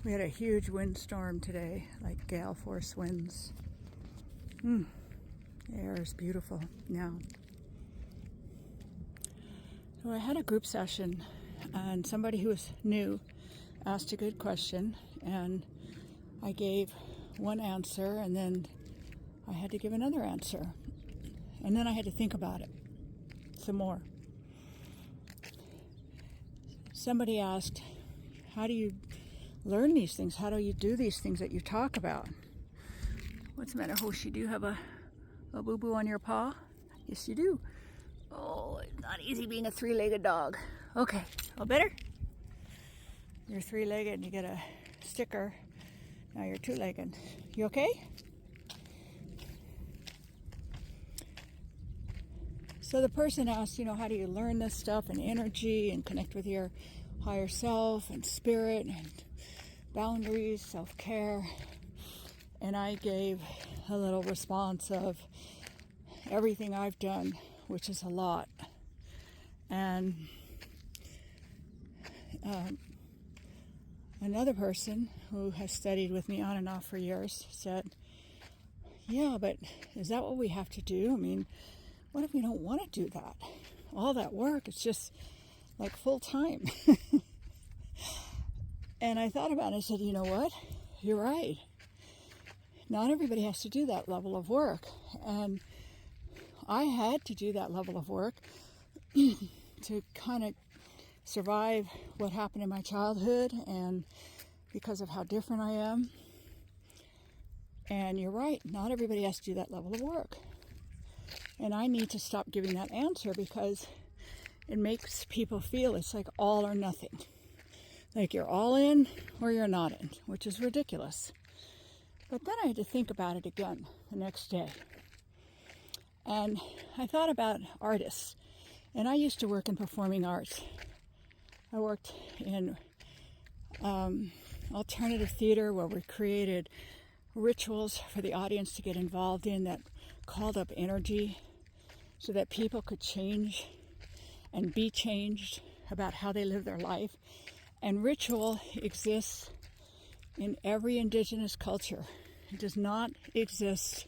We had a huge windstorm today, like gale force winds. The air is beautiful now. So I had a group session, and somebody who was new asked a good question, and I gave one answer, and then I had to give another answer. And then I had to think about it some more. Somebody asked, how do you learn these things? How do you do these things that you talk about? What's the matter, Hoshi? Do you have a boo-boo on your paw? Yes, you do. Oh, it's not easy being a three-legged dog. Okay, all better? You're three-legged and you get a sticker. Now you're two-legged. You okay? So the person asked, how do you learn this stuff and energy and connect with your higher self and spirit and boundaries, self-care? And I gave a little response of everything I've done, which is a lot. And another person who has studied with me on and off for years said, yeah, but is that what we have to do? I mean, what if we don't want to do that? All that work, it's just like full time. And I thought about it and I said, you know what? You're right. Not everybody has to do that level of work. And I had to do that level of work to kind of survive what happened in my childhood and because of how different I am. And you're right, not everybody has to do that level of work. And I need to stop giving that answer because it makes people feel it's like all or nothing. Like you're all in or you're not in, which is ridiculous. But then I had to think about it again the next day. And I thought about artists. And I used to work in performing arts. I worked in alternative theater where we created rituals for the audience to get involved in that called up energy so that people could change and be changed about how they live their life. And ritual exists in every indigenous culture. It does not exist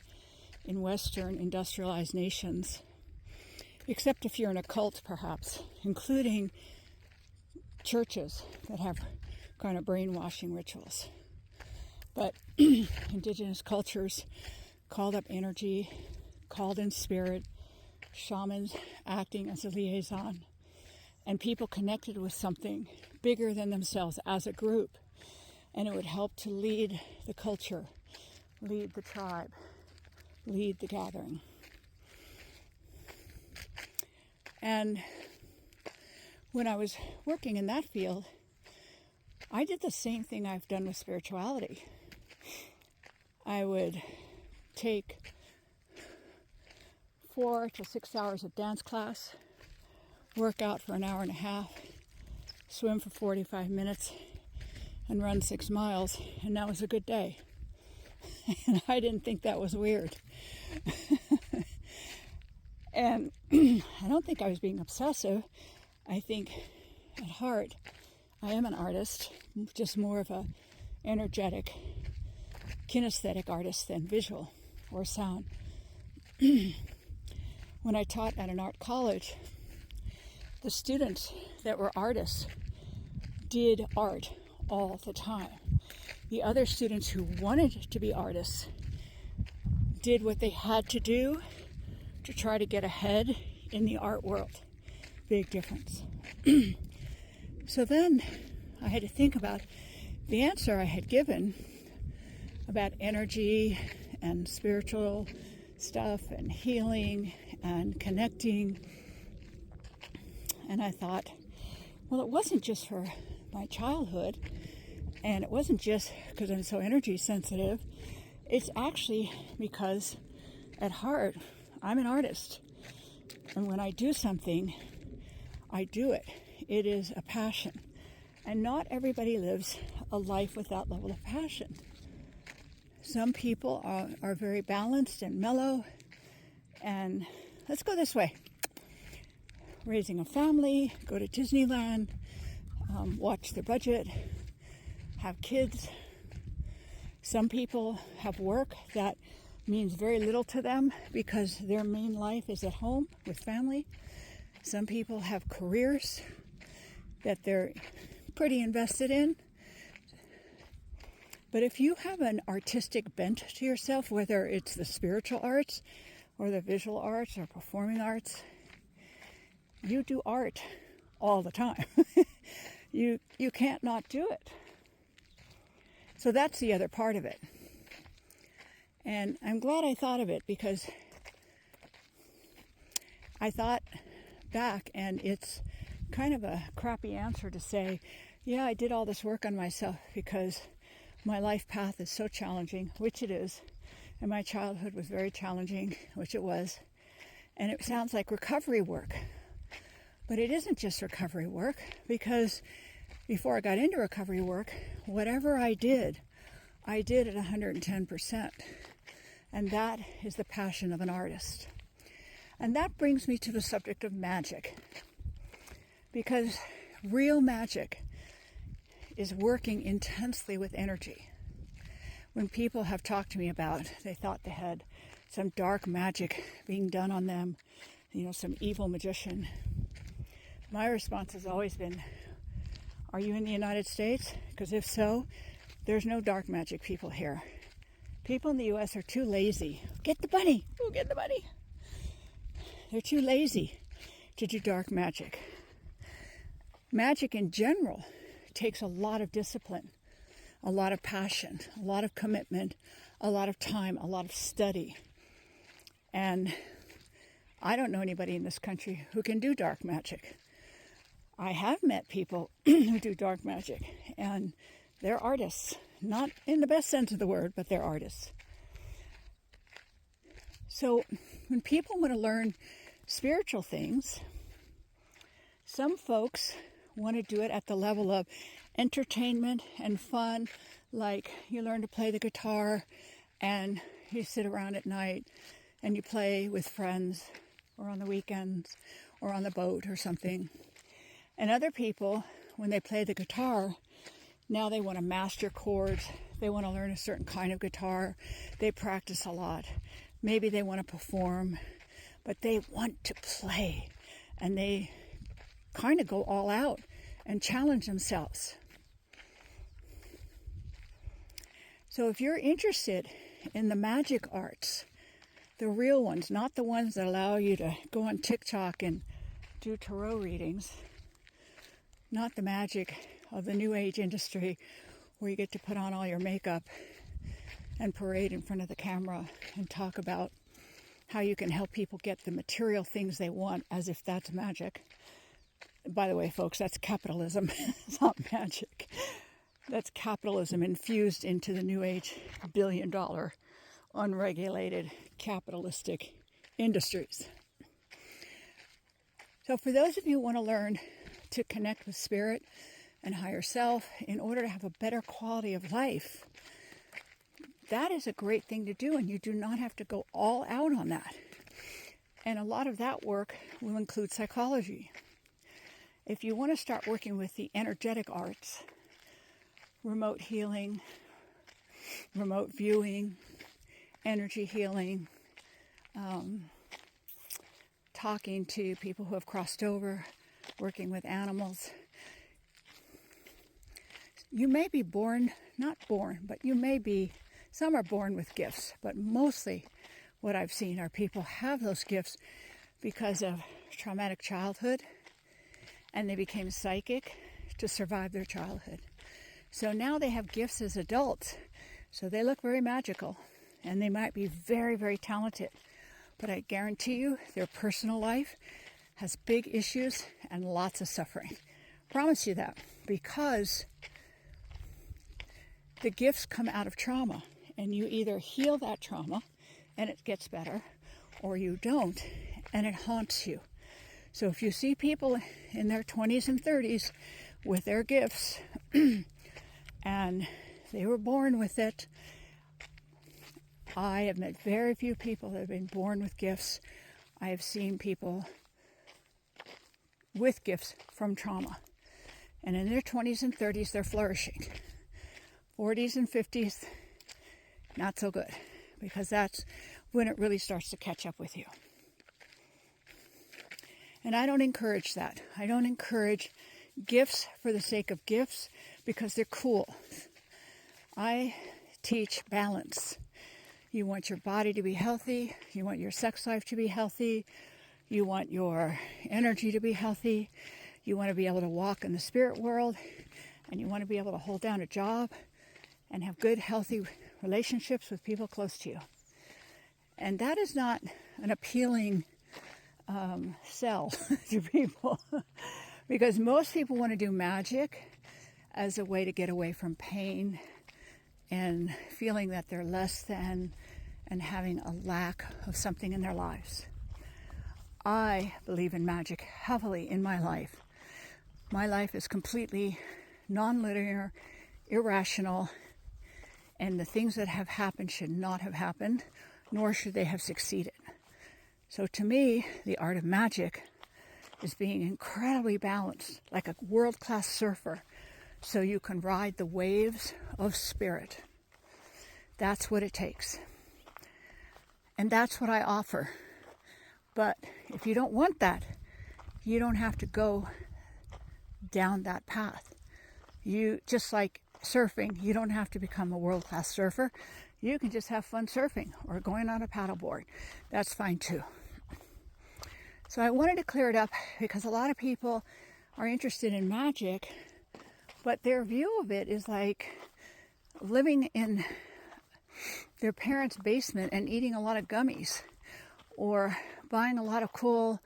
in Western industrialized nations, except if you're in a cult, perhaps, including churches that have kind of brainwashing rituals. But indigenous cultures called up energy, called in spirit, shamans acting as a liaison, and people connected with something bigger than themselves as a group. And it would help to lead the culture, lead the tribe, lead the gathering. And when I was working in that field, I did the same thing I've done with spirituality. I would take 4 to 6 hours of dance class, work out for an hour and a half, swim for 45 minutes, and run 6 miles, and that was a good day. And I didn't think that was weird. And I don't think I was being obsessive. I think at heart, I am an artist, just more of a energetic, kinesthetic artist than visual or sound. When I taught at an art college, the students that were artists did art all the time. The other students who wanted to be artists did what they had to do to try to get ahead in the art world. Big difference. So then I had to think about the answer I had given about energy and spiritual stuff and healing and connecting. And I thought, well, it wasn't just for my childhood, and it wasn't just because I'm so energy sensitive. It's actually because at heart, I'm an artist. And when I do something, I do it. It is a passion. And not everybody lives a life with that level of passion. Some people are very balanced and mellow. And let's go this way. Raising a family, go to Disneyland, watch their budget, have kids. Some people have work that means very little to them because their main life is at home with family. Some people have careers that they're pretty invested in. But if you have an artistic bent to yourself, whether it's the spiritual arts or the visual arts or performing arts, you do art all the time. You can't not do it. So that's the other part of it. And I'm glad I thought of it because I thought back, and it's kind of a crappy answer to say, yeah, I did all this work on myself because my life path is so challenging, which it is, and my childhood was very challenging, which it was, and it sounds like recovery work. But it isn't just recovery work, because before I got into recovery work, whatever I did at 110%. And that is the passion of an artist. And that brings me to the subject of magic. Because real magic is working intensely with energy. When people have talked to me about, they thought they had some dark magic being done on them, some evil magician. My response has always been, are you in the United States? Because if so, there's no dark magic people here. People in the U.S. are too lazy. Get the bunny. Oh, get the bunny. They're too lazy to do dark magic. Magic in general takes a lot of discipline, a lot of passion, a lot of commitment, a lot of time, a lot of study. And I don't know anybody in this country who can do dark magic. I have met people who do dark magic, and they're artists. Not in the best sense of the word, but they're artists. So when people want to learn spiritual things, some folks want to do it at the level of entertainment and fun, like you learn to play the guitar and you sit around at night and you play with friends or on the weekends or on the boat or something. And other people, when they play the guitar, now they want to master chords. They want to learn a certain kind of guitar. They practice a lot. Maybe they want to perform, but they want to play. And they kind of go all out and challenge themselves. So if you're interested in the magic arts, the real ones, not the ones that allow you to go on TikTok and do tarot readings, not the magic of the New Age industry where you get to put on all your makeup and parade in front of the camera and talk about how you can help people get the material things they want as if that's magic. By the way, folks, that's capitalism. It's not magic. That's capitalism infused into the New Age billion-dollar unregulated capitalistic industries. So for those of you who want to learn to connect with spirit and higher self in order to have a better quality of life, that is a great thing to do, and you do not have to go all out on that. And a lot of that work will include psychology. If you want to start working with the energetic arts, remote healing, remote viewing, energy healing, talking to people who have crossed over, working with animals. You may be some are born with gifts, but mostly what I've seen are people have those gifts because of traumatic childhood, and they became psychic to survive their childhood. So now they have gifts as adults, so they look very magical, and they might be very, very talented. But I guarantee you, their personal life has big issues and lots of suffering. Promise you that, because the gifts come out of trauma, and you either heal that trauma and it gets better, or you don't and it haunts you. So if you see people in their 20s and 30s with their gifts and they were born with it, I have met very few people that have been born with gifts. I have seen people with gifts from trauma, and in their 20s and 30s they're flourishing. 40s and 50s, not so good, because that's when it really starts to catch up with you. And I don't encourage that. I don't encourage gifts for the sake of gifts because they're cool. I teach balance. You want your body to be healthy. You want your sex life to be healthy. You want your energy to be healthy. You want to be able to walk in the spirit world. And you want to be able to hold down a job and have good, healthy relationships with people close to you. And that is not an appealing sell to people because most people want to do magic as a way to get away from pain and feeling that they're less than and having a lack of something in their lives. I believe in magic heavily in my life. My life is completely non-linear, irrational, and the things that have happened should not have happened, nor should they have succeeded. So to me, the art of magic is being incredibly balanced, like a world-class surfer, so you can ride the waves of spirit. That's what it takes. And that's what I offer. But if you don't want that, you don't have to go down that path. You, just like surfing, you don't have to become a world-class surfer. You can just have fun surfing or going on a paddleboard. That's fine too. So I wanted to clear it up because a lot of people are interested in magic, but their view of it is like living in their parents' basement and eating a lot of gummies or buying a lot of cool,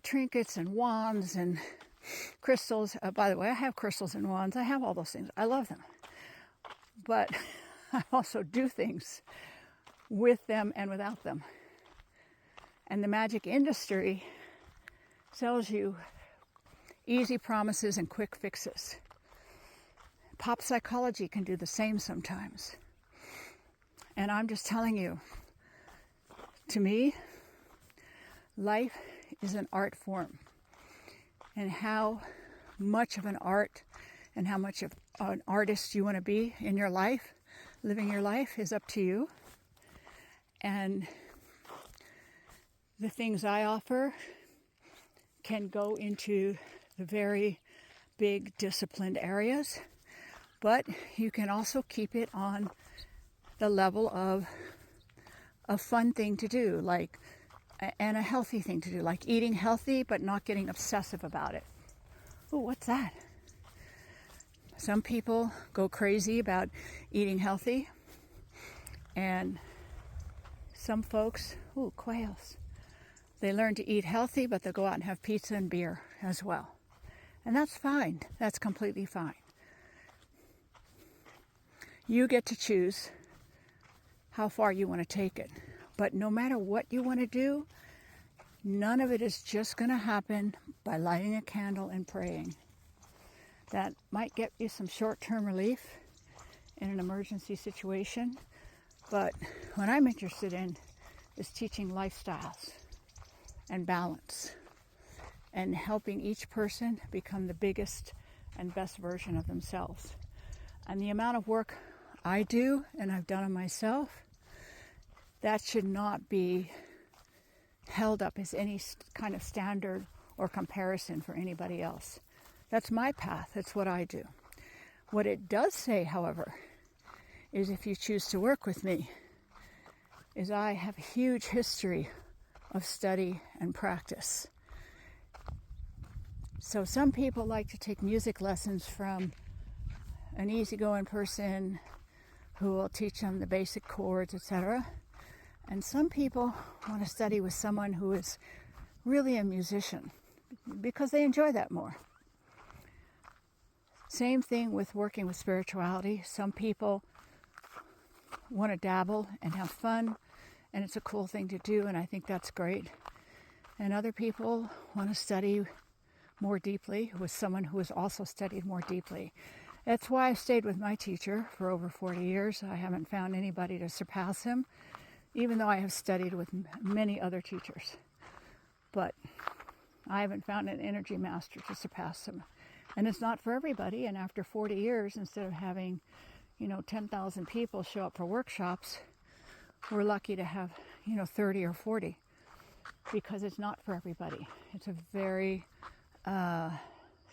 trinkets and wands and crystals. By the way, I have crystals and wands. I have all those things. I love them. But I also do things with them and without them. And the magic industry sells you easy promises and quick fixes. Pop psychology can do the same sometimes. And I'm just telling you, to me, life is an art form. And how much of an art and how much of an artist you want to be in your life, living your life, is up to you. And the things I offer can go into the very big disciplined areas, but you can also keep it on the level of a fun thing to do, and a healthy thing to do, like eating healthy but not getting obsessive about it. Oh, what's that? Some people go crazy about eating healthy, and some folks, quails. They learn to eat healthy, but they'll go out and have pizza and beer as well. And that's fine. That's completely fine. You get to choose how far you want to take it. But no matter what you want to do, none of it is just going to happen by lighting a candle and praying. That might get you some short-term relief in an emergency situation. But what I'm interested in is teaching lifestyles and balance and helping each person become the biggest and best version of themselves. And the amount of work I do and I've done on myself, that should not be held up as any kind of standard or comparison for anybody else. That's my path. That's what I do. What it does say, however, is if you choose to work with me, is I have a huge history of study and practice. So some people like to take music lessons from an easygoing person who will teach them the basic chords, etc. And some people want to study with someone who is really a musician because they enjoy that more. Same thing with working with spirituality. Some people want to dabble and have fun, and it's a cool thing to do, and I think that's great. And other people want to study more deeply with someone who has also studied more deeply. That's why I stayed with my teacher for over 40 years. I haven't found anybody to surpass him, even though I have studied with many other teachers. But I haven't found an energy master to surpass him. And it's not for everybody. And after 40 years, instead of having, 10,000 people show up for workshops, we're lucky to have, 30 or 40, because it's not for everybody. It's a very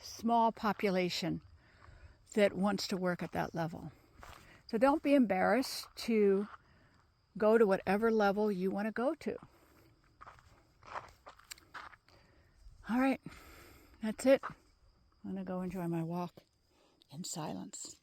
small population that wants to work at that level. So don't be embarrassed to go to whatever level you want to go to. All right, that's it. I'm going to go enjoy my walk in silence.